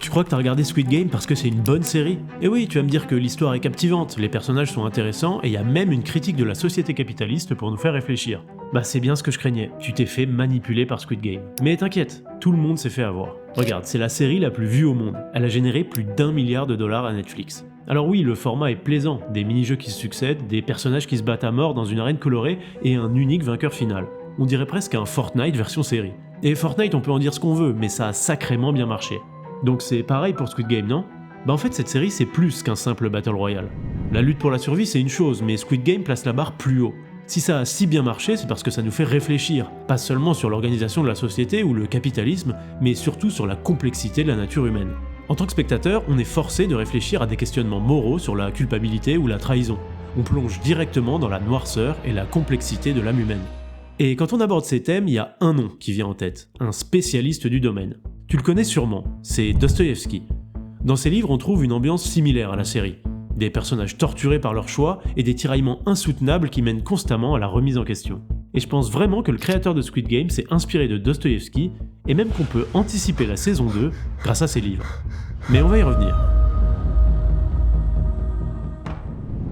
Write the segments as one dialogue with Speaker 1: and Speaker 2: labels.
Speaker 1: Tu crois que t'as regardé Squid Game parce que c'est une bonne série? Et oui, tu vas me dire que l'histoire est captivante, les personnages sont intéressants et il y a même une critique de la société capitaliste pour nous faire réfléchir. Bah c'est bien ce que je craignais, tu t'es fait manipuler par Squid Game. Mais t'inquiète, tout le monde s'est fait avoir. Regarde, c'est la série la plus vue au monde, elle a généré plus d'1 milliard de dollars à Netflix. Alors oui, le format est plaisant, des mini-jeux qui se succèdent, des personnages qui se battent à mort dans une arène colorée et un unique vainqueur final. On dirait presque un Fortnite version série. Et Fortnite on peut en dire ce qu'on veut, mais ça a sacrément bien marché. Donc c'est pareil pour Squid Game, non? Bah en fait cette série c'est plus qu'un simple Battle Royale. La lutte pour la survie c'est une chose, mais Squid Game place la barre plus haut. Si ça a si bien marché, c'est parce que ça nous fait réfléchir, pas seulement sur l'organisation de la société ou le capitalisme, mais surtout sur la complexité de la nature humaine. En tant que spectateur, on est forcé de réfléchir à des questionnements moraux sur la culpabilité ou la trahison. On plonge directement dans la noirceur et la complexité de l'âme humaine. Et quand on aborde ces thèmes, il y a un nom qui vient en tête, un spécialiste du domaine. Tu le connais sûrement, c'est Dostoïevski. Dans ses livres, on trouve une ambiance similaire à la série. Des personnages torturés par leur choix et des tiraillements insoutenables qui mènent constamment à la remise en question. Et je pense vraiment que le créateur de Squid Game s'est inspiré de Dostoïevski et même qu'on peut anticiper la saison 2 grâce à ses livres. Mais on va y revenir.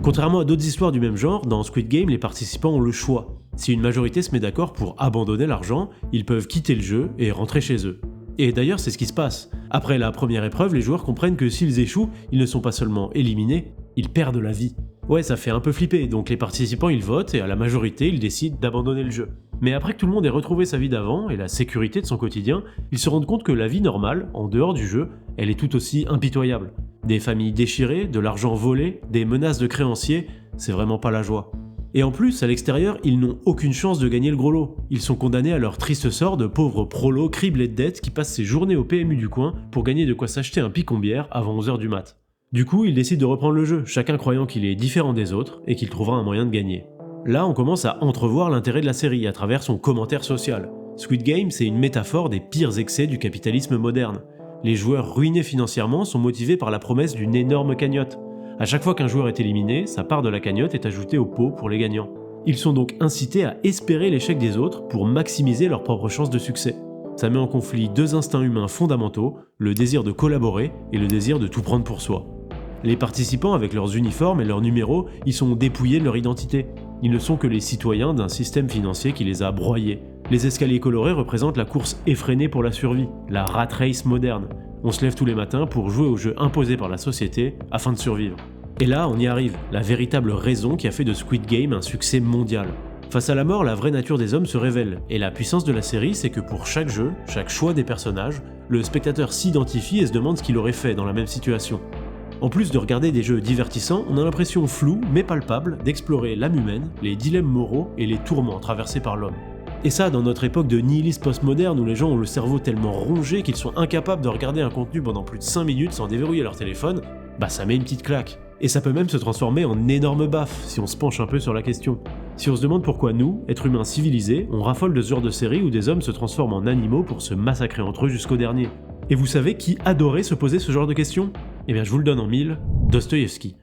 Speaker 1: Contrairement à d'autres histoires du même genre, dans Squid Game, les participants ont le choix. Si une majorité se met d'accord pour abandonner l'argent, ils peuvent quitter le jeu et rentrer chez eux. Et d'ailleurs, c'est ce qui se passe. Après la première épreuve, les joueurs comprennent que s'ils échouent, ils ne sont pas seulement éliminés, ils perdent la vie. Ouais, ça fait un peu flipper, donc les participants ils votent et à la majorité, ils décident d'abandonner le jeu. Mais après que tout le monde ait retrouvé sa vie d'avant et la sécurité de son quotidien, ils se rendent compte que la vie normale, en dehors du jeu, elle est tout aussi impitoyable. Des familles déchirées, de l'argent volé, des menaces de créanciers, c'est vraiment pas la joie. Et en plus, à l'extérieur, ils n'ont aucune chance de gagner le gros lot. Ils sont condamnés à leur triste sort de pauvres prolos criblés de dettes qui passent ses journées au PMU du coin pour gagner de quoi s'acheter un picombière avant 11h du mat. Du coup, ils décident de reprendre le jeu, chacun croyant qu'il est différent des autres et qu'il trouvera un moyen de gagner. Là, on commence à entrevoir l'intérêt de la série à travers son commentaire social. Squid Game, c'est une métaphore des pires excès du capitalisme moderne. Les joueurs ruinés financièrement sont motivés par la promesse d'une énorme cagnotte. À chaque fois qu'un joueur est éliminé, sa part de la cagnotte est ajoutée au pot pour les gagnants. Ils sont donc incités à espérer l'échec des autres pour maximiser leurs propres chances de succès. Ça met en conflit deux instincts humains fondamentaux, le désir de collaborer et le désir de tout prendre pour soi. Les participants, avec leurs uniformes et leurs numéros, ils sont dépouillés de leur identité. Ils ne sont que les citoyens d'un système financier qui les a broyés. Les escaliers colorés représentent la course effrénée pour la survie, la rat race moderne. On se lève tous les matins pour jouer au jeu imposé par la société afin de survivre. Et là, on y arrive, la véritable raison qui a fait de Squid Game un succès mondial. Face à la mort, la vraie nature des hommes se révèle, et la puissance de la série, c'est que pour chaque jeu, chaque choix des personnages, le spectateur s'identifie et se demande ce qu'il aurait fait dans la même situation. En plus de regarder des jeux divertissants, on a l'impression floue mais palpable d'explorer l'âme humaine, les dilemmes moraux et les tourments traversés par l'homme. Et ça, dans notre époque de nihilisme postmoderne où les gens ont le cerveau tellement rongé qu'ils sont incapables de regarder un contenu pendant plus de 5 minutes sans déverrouiller leur téléphone, bah ça met une petite claque. Et ça peut même se transformer en énorme baffe si on se penche un peu sur la question. Si on se demande pourquoi nous, êtres humains civilisés, on raffole de ce genre de série où des hommes se transforment en animaux pour se massacrer entre eux jusqu'au dernier. Et vous savez qui adorait se poser ce genre de questions? Eh bien je vous le donne en mille, Dostoïevski.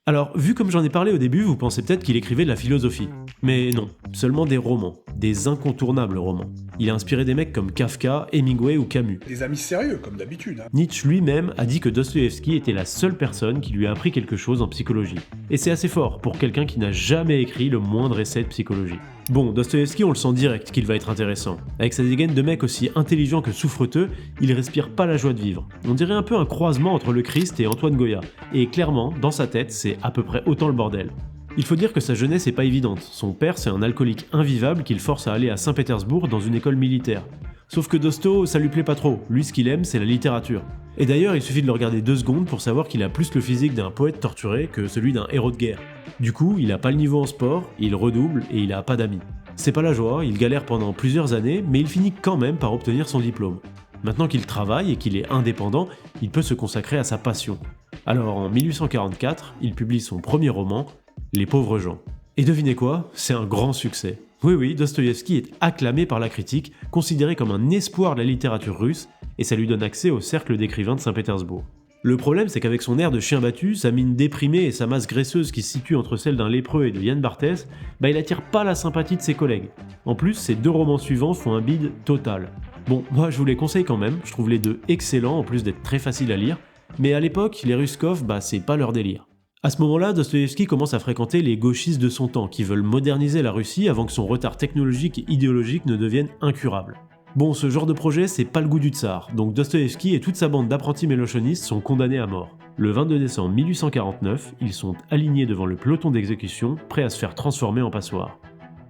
Speaker 1: Alors, vu comme j'en ai parlé au début, vous pensez peut-être qu'il écrivait de la philosophie. Mais non, seulement des romans, des incontournables romans. Il a inspiré des mecs comme Kafka, Hemingway ou Camus.
Speaker 2: Des amis sérieux, comme d'habitude.
Speaker 1: Nietzsche lui-même a dit que Dostoïevski était la seule personne qui lui a appris quelque chose en psychologie. Et c'est assez fort pour quelqu'un qui n'a jamais écrit le moindre essai de psychologie. Bon, Dostoïevski, on le sent direct qu'il va être intéressant. Avec sa dégaine de mec aussi intelligent que souffreteux, il respire pas la joie de vivre. On dirait un peu un croisement entre le Christ et Antoine Goya. Et clairement, dans sa tête, c'est à peu près autant le bordel. Il faut dire que sa jeunesse est pas évidente. Son père, c'est un alcoolique invivable qu'il force à aller à Saint-Pétersbourg dans une école militaire. Sauf que Dosto, ça lui plaît pas trop. Lui, ce qu'il aime, c'est la littérature. Et d'ailleurs, il suffit de le regarder 2 secondes pour savoir qu'il a plus le physique d'un poète torturé que celui d'un héros de guerre. Du coup, il a pas le niveau en sport, il redouble et il a pas d'amis. C'est pas la joie, il galère pendant plusieurs années, mais il finit quand même par obtenir son diplôme. Maintenant qu'il travaille et qu'il est indépendant, il peut se consacrer à sa passion. Alors en 1844, il publie son premier roman, Les pauvres gens. Et devinez quoi? C'est un grand succès. Oui, Dostoïevski est acclamé par la critique, considéré comme un espoir de la littérature russe, et ça lui donne accès au cercle d'écrivains de Saint-Pétersbourg. Le problème, c'est qu'avec son air de chien battu, sa mine déprimée et sa masse graisseuse qui se situe entre celle d'un lépreux et de Yann Barthès, il attire pas la sympathie de ses collègues. En plus, ses 2 romans suivants font un bide total. Bon, moi je vous les conseille quand même, je trouve les deux excellents en plus d'être très faciles à lire, mais à l'époque, les Ruskov, c'est pas leur délire. À ce moment-là, Dostoïevski commence à fréquenter les gauchistes de son temps qui veulent moderniser la Russie avant que son retard technologique et idéologique ne devienne incurable. Bon, ce genre de projet, c'est pas le goût du tsar, donc Dostoïevski et toute sa bande d'apprentis mélanchonistes sont condamnés à mort. Le 22 décembre 1849, ils sont alignés devant le peloton d'exécution, prêts à se faire transformer en passoire.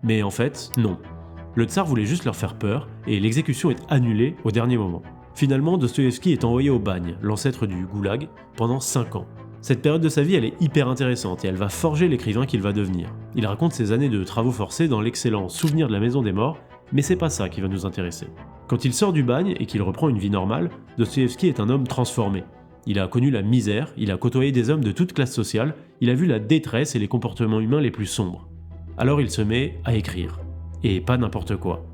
Speaker 1: Mais en fait, non. Le tsar voulait juste leur faire peur, et l'exécution est annulée au dernier moment. Finalement, Dostoïevski est envoyé au bagne, l'ancêtre du goulag, pendant 5 ans. Cette période de sa vie, elle est hyper intéressante et elle va forger l'écrivain qu'il va devenir. Il raconte ses années de travaux forcés dans l'excellent Souvenir de la Maison des Morts, mais c'est pas ça qui va nous intéresser. Quand il sort du bagne et qu'il reprend une vie normale, Dostoïevski est un homme transformé. Il a connu la misère, il a côtoyé des hommes de toute classe sociale, il a vu la détresse et les comportements humains les plus sombres. Alors il se met à écrire. Et pas n'importe quoi.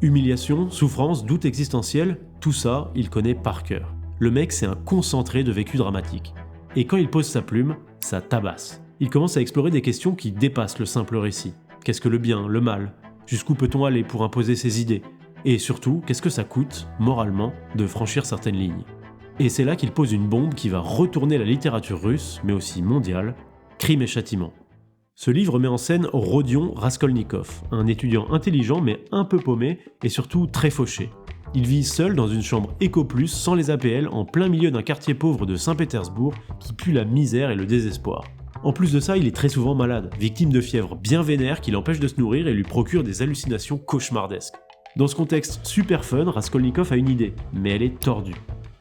Speaker 1: Humiliation, souffrance, doute existentiel, tout ça, il connaît par cœur. Le mec, c'est un concentré de vécu dramatique. Et quand il pose sa plume, ça tabasse. Il commence à explorer des questions qui dépassent le simple récit. Qu'est-ce que le bien, le mal? Jusqu'où peut-on aller pour imposer ses idées? Et surtout, qu'est-ce que ça coûte, moralement, de franchir certaines lignes? Et c'est là qu'il pose une bombe qui va retourner la littérature russe, mais aussi mondiale, Crime et Châtiment. Ce livre met en scène Rodion Raskolnikov, un étudiant intelligent mais un peu paumé et surtout très fauché. Il vit seul dans une chambre Eco+, sans les APL, en plein milieu d'un quartier pauvre de Saint-Pétersbourg qui pue la misère et le désespoir. En plus de ça, il est très souvent malade, victime de fièvre bien vénère qui l'empêche de se nourrir et lui procure des hallucinations cauchemardesques. Dans ce contexte super fun, Raskolnikov a une idée, mais elle est tordue.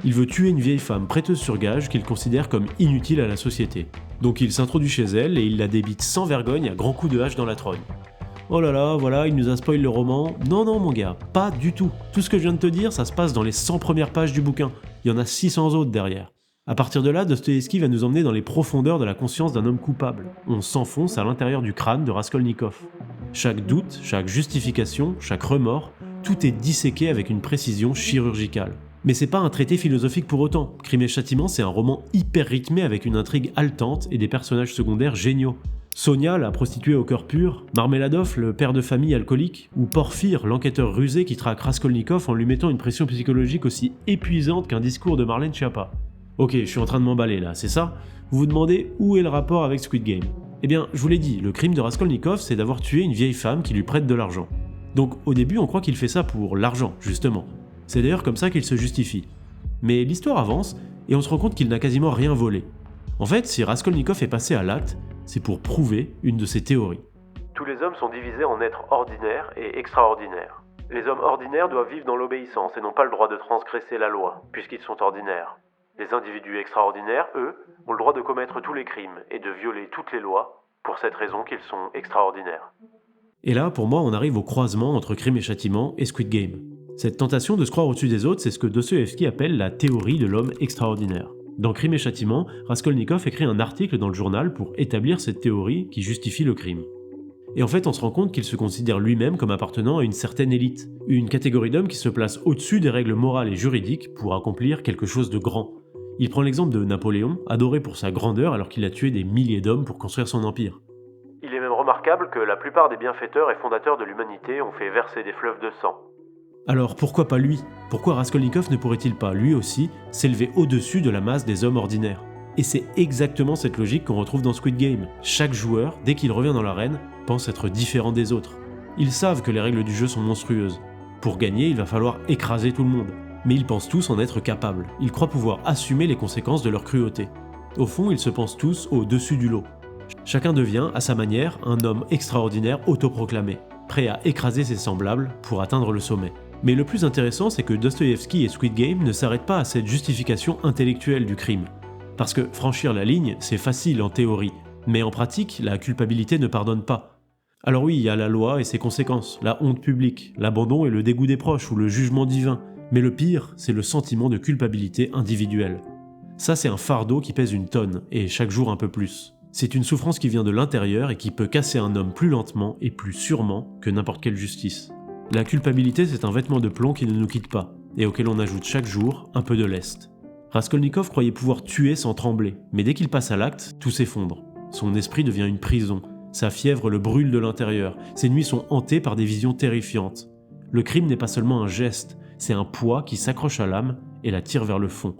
Speaker 1: Il veut tuer une vieille femme prêteuse sur gage qu'il considère comme inutile à la société. Donc il s'introduit chez elle et il la débite sans vergogne à grands coups de hache dans la trogne. Oh là là, voilà, il nous a spoil le roman. Non, mon gars, pas du tout. Tout ce que je viens de te dire, ça se passe dans les 100 premières pages du bouquin. Il y en a 600 autres derrière. À partir de là, Dostoïevski va nous emmener dans les profondeurs de la conscience d'un homme coupable. On s'enfonce à l'intérieur du crâne de Raskolnikov. Chaque doute, chaque justification, chaque remords, tout est disséqué avec une précision chirurgicale. Mais c'est pas un traité philosophique pour autant. Crime et Châtiment, c'est un roman hyper rythmé avec une intrigue haletante et des personnages secondaires géniaux. Sonia, la prostituée au cœur pur, Marmeladov, le père de famille alcoolique, ou Porphyre, l'enquêteur rusé qui traque Raskolnikov en lui mettant une pression psychologique aussi épuisante qu'un discours de Marlène Schiappa. Ok, je suis en train de m'emballer là, c'est ça? Vous vous demandez où est le rapport avec Squid Game? Eh bien, je vous l'ai dit, le crime de Raskolnikov, c'est d'avoir tué une vieille femme qui lui prête de l'argent. Donc au début, on croit qu'il fait ça pour l'argent, justement. C'est d'ailleurs comme ça qu'il se justifie. Mais l'histoire avance, et on se rend compte qu'il n'a quasiment rien volé. En fait, si Raskolnikov est passé à l'acte, c'est pour prouver une de ses théories. Tous les hommes sont divisés en êtres ordinaires et extraordinaires. Les hommes ordinaires doivent vivre dans l'obéissance et n'ont pas le droit de transgresser la loi, puisqu'ils sont ordinaires. Les individus extraordinaires, eux, ont le droit de commettre tous les crimes et de violer toutes les lois, pour cette raison qu'ils sont extraordinaires. Et là, pour moi, on arrive au croisement entre Crime et Châtiment et Squid Game. Cette tentation de se croire au-dessus des autres, c'est ce que Dostoïevski appelle la théorie de l'homme extraordinaire. Dans Crime et Châtiment, Raskolnikov écrit un article dans le journal pour établir cette théorie qui justifie le crime. Et en fait, on se rend compte qu'il se considère lui-même comme appartenant à une certaine élite, une catégorie d'hommes qui se place au-dessus des règles morales et juridiques pour accomplir quelque chose de grand. Il prend l'exemple de Napoléon, adoré pour sa grandeur alors qu'il a tué des milliers d'hommes pour construire son empire. Il est même remarquable que la plupart des bienfaiteurs et fondateurs de l'humanité ont fait verser des fleuves de sang. Alors pourquoi pas lui? Pourquoi Raskolnikov ne pourrait-il pas, lui aussi, s'élever au-dessus de la masse des hommes ordinaires? Et c'est exactement cette logique qu'on retrouve dans Squid Game. Chaque joueur, dès qu'il revient dans l'arène, pense être différent des autres. Ils savent que les règles du jeu sont monstrueuses. Pour gagner, il va falloir écraser tout le monde. Mais ils pensent tous en être capables. Ils croient pouvoir assumer les conséquences de leur cruauté. Au fond, ils se pensent tous au-dessus du lot. Chacun devient, à sa manière, un homme extraordinaire autoproclamé, prêt à écraser ses semblables pour atteindre le sommet. Mais le plus intéressant, c'est que Dostoïevski et Squid Game ne s'arrêtent pas à cette justification intellectuelle du crime. Parce que franchir la ligne, c'est facile en théorie, mais en pratique, la culpabilité ne pardonne pas. Alors oui, il y a la loi et ses conséquences, la honte publique, l'abandon et le dégoût des proches ou le jugement divin, mais le pire, c'est le sentiment de culpabilité individuelle. Ça, c'est un fardeau qui pèse une tonne, et chaque jour un peu plus. C'est une souffrance qui vient de l'intérieur et qui peut casser un homme plus lentement et plus sûrement que n'importe quelle justice. La culpabilité, c'est un vêtement de plomb qui ne nous quitte pas, et auquel on ajoute chaque jour un peu de lest. Raskolnikov croyait pouvoir tuer sans trembler, mais dès qu'il passe à l'acte, tout s'effondre. Son esprit devient une prison, sa fièvre le brûle de l'intérieur, ses nuits sont hantées par des visions terrifiantes. Le crime n'est pas seulement un geste, c'est un poids qui s'accroche à l'âme et la tire vers le fond.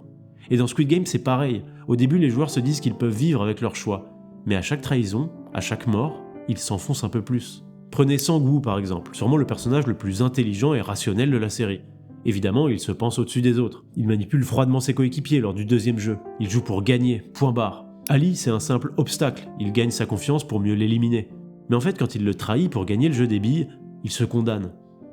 Speaker 1: Et dans Squid Game, c'est pareil. Au début, les joueurs se disent qu'ils peuvent vivre avec leur choix. Mais à chaque trahison, à chaque mort, ils s'enfoncent un peu plus. Prenez Sang-woo par exemple, sûrement le personnage le plus intelligent et rationnel de la série. Évidemment, il se pense au-dessus des autres. Il manipule froidement ses coéquipiers lors du deuxième jeu. Il joue pour gagner, point barre. Ali, c'est un simple obstacle. Il gagne sa confiance pour mieux l'éliminer. Mais en fait, quand il le trahit pour gagner le jeu des billes, il se condamne.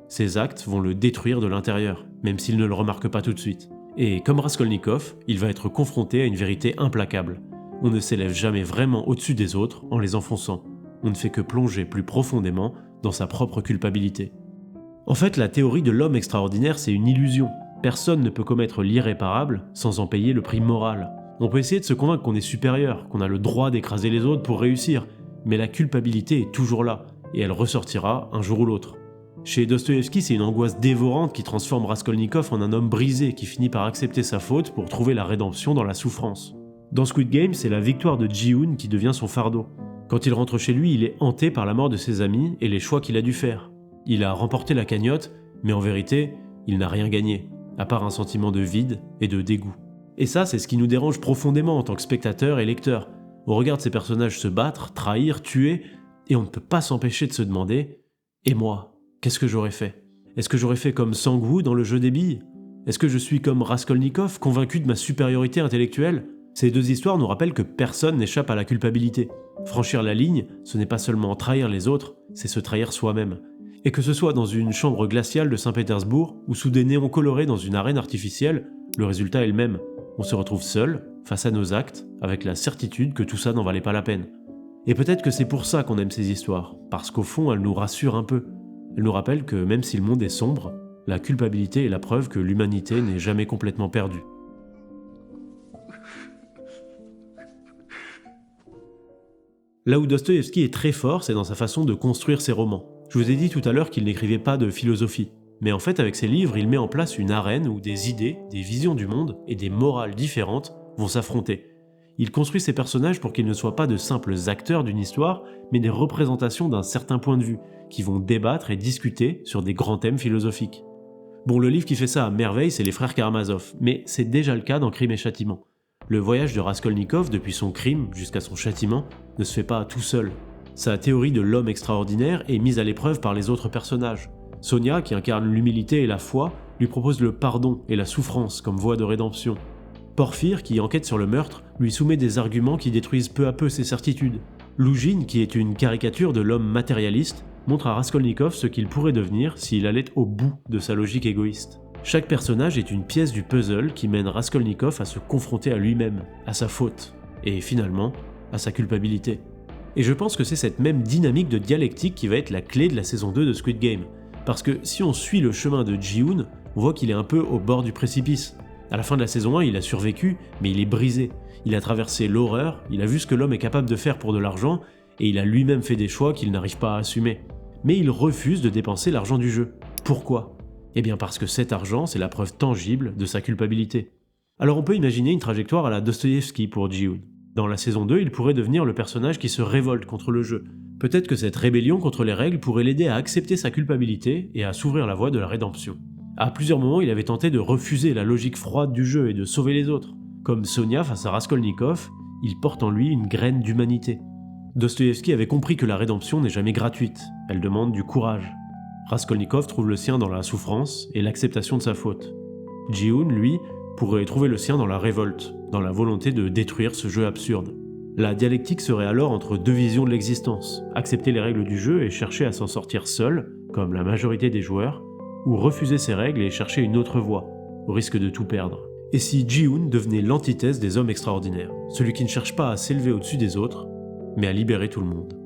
Speaker 1: Ses actes vont le détruire de l'intérieur, même s'il ne le remarque pas tout de suite. Et comme Raskolnikov, il va être confronté à une vérité implacable. On ne s'élève jamais vraiment au-dessus des autres en les enfonçant. On ne fait que plonger plus profondément dans sa propre culpabilité. En fait, la théorie de l'homme extraordinaire, c'est une illusion. Personne ne peut commettre l'irréparable sans en payer le prix moral. On peut essayer de se convaincre qu'on est supérieur, qu'on a le droit d'écraser les autres pour réussir, mais la culpabilité est toujours là, et elle ressortira un jour ou l'autre. Chez Dostoïevski, c'est une angoisse dévorante qui transforme Raskolnikov en un homme brisé qui finit par accepter sa faute pour trouver la rédemption dans la souffrance. Dans Squid Game, c'est la victoire de Ji-hoon qui devient son fardeau. Quand il rentre chez lui, il est hanté par la mort de ses amis et les choix qu'il a dû faire. Il a remporté la cagnotte, mais en vérité, il n'a rien gagné, à part un sentiment de vide et de dégoût. Et ça, c'est ce qui nous dérange profondément en tant que spectateurs et lecteurs. On regarde ces personnages se battre, trahir, tuer, et on ne peut pas s'empêcher de se demander « Et moi ? Qu'est-ce que j'aurais fait ? Est-ce que j'aurais fait comme Sang-woo dans le jeu des billes ? Est-ce que je suis comme Raskolnikov, convaincu de ma supériorité intellectuelle ?» Ces deux histoires nous rappellent que personne n'échappe à la culpabilité. Franchir la ligne, ce n'est pas seulement trahir les autres, c'est se trahir soi-même. Et que ce soit dans une chambre glaciale de Saint-Pétersbourg ou sous des néons colorés dans une arène artificielle, le résultat est le même. On se retrouve seul, face à nos actes, avec la certitude que tout ça n'en valait pas la peine. Et peut-être que c'est pour ça qu'on aime ces histoires, parce qu'au fond, elles nous rassurent un peu. Elles nous rappellent que même si le monde est sombre, la culpabilité est la preuve que l'humanité n'est jamais complètement perdue. Là où Dostoïevski est très fort, c'est dans sa façon de construire ses romans. Je vous ai dit tout à l'heure qu'il n'écrivait pas de philosophie. Mais en fait, avec ses livres, il met en place une arène où des idées, des visions du monde et des morales différentes vont s'affronter. Il construit ses personnages pour qu'ils ne soient pas de simples acteurs d'une histoire, mais des représentations d'un certain point de vue, qui vont débattre et discuter sur des grands thèmes philosophiques. Bon, le livre qui fait ça à merveille, c'est Les Frères Karamazov, mais c'est déjà le cas dans Crime et Châtiment. Le voyage de Raskolnikov, depuis son crime jusqu'à son châtiment, ne se fait pas tout seul. Sa théorie de l'homme extraordinaire est mise à l'épreuve par les autres personnages. Sonia, qui incarne l'humilité et la foi, lui propose le pardon et la souffrance comme voie de rédemption. Porphyre, qui enquête sur le meurtre, lui soumet des arguments qui détruisent peu à peu ses certitudes. Lougine, qui est une caricature de l'homme matérialiste, montre à Raskolnikov ce qu'il pourrait devenir s'il allait au bout de sa logique égoïste. Chaque personnage est une pièce du puzzle qui mène Raskolnikov à se confronter à lui-même, à sa faute, et finalement, à sa culpabilité. Et je pense que c'est cette même dynamique de dialectique qui va être la clé de la saison 2 de Squid Game. Parce que si on suit le chemin de Ji-hoon, on voit qu'il est un peu au bord du précipice. À la fin de la saison 1, il a survécu, mais il est brisé. Il a traversé l'horreur, il a vu ce que l'homme est capable de faire pour de l'argent, et il a lui-même fait des choix qu'il n'arrive pas à assumer. Mais il refuse de dépenser l'argent du jeu. Pourquoi ? Eh bien parce que cet argent, c'est la preuve tangible de sa culpabilité. Alors on peut imaginer une trajectoire à la Dostoïevski pour Ji-hoon. Dans la saison 2, il pourrait devenir le personnage qui se révolte contre le jeu. Peut-être que cette rébellion contre les règles pourrait l'aider à accepter sa culpabilité et à s'ouvrir la voie de la rédemption. À plusieurs moments, il avait tenté de refuser la logique froide du jeu et de sauver les autres. Comme Sonia face à Raskolnikov, il porte en lui une graine d'humanité. Dostoïevski avait compris que la rédemption n'est jamais gratuite, elle demande du courage. Raskolnikov trouve le sien dans la souffrance et l'acceptation de sa faute. Ji-hoon, lui, pourrait trouver le sien dans la révolte, dans la volonté de détruire ce jeu absurde. La dialectique serait alors entre deux visions de l'existence, accepter les règles du jeu et chercher à s'en sortir seul, comme la majorité des joueurs, ou refuser ces règles et chercher une autre voie, au risque de tout perdre. Et si Ji-hoon devenait l'antithèse des hommes extraordinaires, celui qui ne cherche pas à s'élever au-dessus des autres, mais à libérer tout le monde.